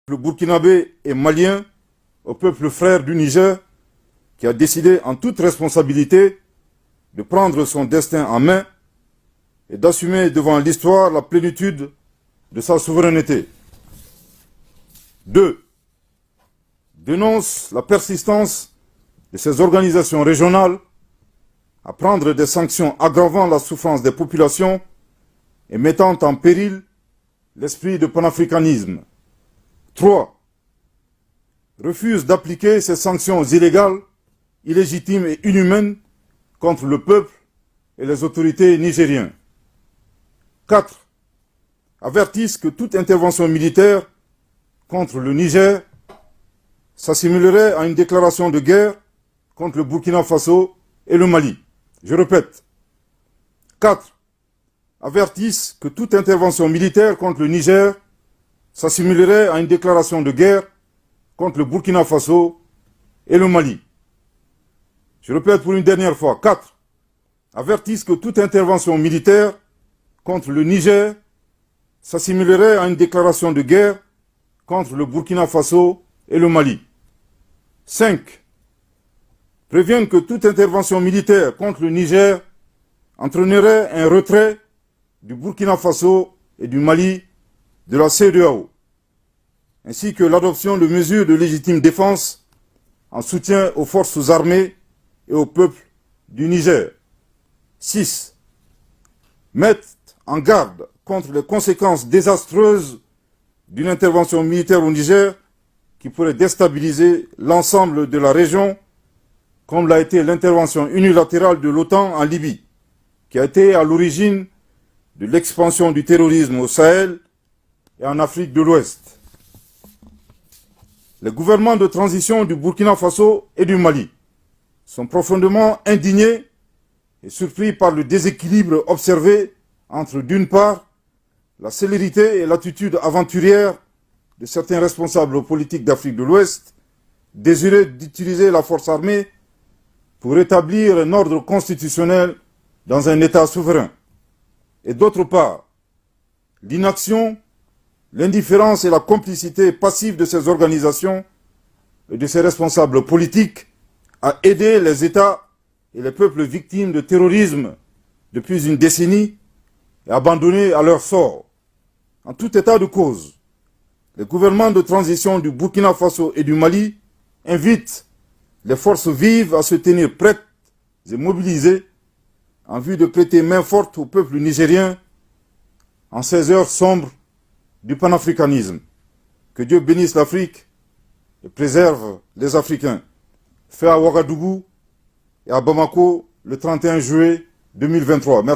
Le burkinabé et malien, au peuple frère du Niger, qui a décidé en toute responsabilité de prendre son destin en main et d'assumer devant l'histoire la plénitude de sa souveraineté. 2. Dénonce la persistance de ces organisations régionales à prendre des sanctions aggravant la souffrance des populations et mettant en péril l'esprit de panafricanisme. 3. Refuse d'appliquer ces sanctions illégales, illégitimes et inhumaines contre le peuple et les autorités nigériennes. 4. Avertissent que toute intervention militaire contre le Niger s'assimilerait à une déclaration de guerre contre le Burkina Faso et le Mali. Je répète. 4. Avertissent que toute intervention militaire contre le Niger s'assimilerait à une déclaration de guerre contre le Burkina Faso et le Mali. Je répète pour une dernière fois. 4. Avertissent que toute intervention militaire contre le Niger s'assimilerait à une déclaration de guerre contre le Burkina Faso et le Mali. 5. Préviennent que toute intervention militaire contre le Niger entraînerait un retrait du Burkina Faso et du Mali de la CEDEAO, ainsi que l'adoption de mesures de légitime défense en soutien aux forces armées et au peuple du Niger. 6. Mettent en garde contre les conséquences désastreuses d'une intervention militaire au Niger qui pourrait déstabiliser l'ensemble de la région, comme l'a été l'intervention unilatérale de l'OTAN en Libye, qui a été à l'origine de l'expansion du terrorisme au Sahel et en Afrique de l'Ouest. Les gouvernements de transition du Burkina Faso et du Mali sont profondément indignés et surpris par le déséquilibre observé entre, d'une part, la célérité et l'attitude aventurière de certains responsables politiques d'Afrique de l'Ouest, désireux d'utiliser la force armée pour rétablir un ordre constitutionnel dans un État souverain, et d'autre part, l'inaction, l'indifférence et la complicité passive de ces organisations et de ces responsables politiques à aider les États et les peuples victimes de terrorisme depuis une décennie et abandonnés à leur sort. En tout état de cause, les gouvernements de transition du Burkina Faso et du Mali invitent les forces vives à se tenir prêtes et mobilisées en vue de prêter main forte au peuple nigérien en ces heures sombres du panafricanisme. Que Dieu bénisse l'Afrique et préserve les Africains. Fait à Ouagadougou et à Bamako le 31 juillet 2023. Merci.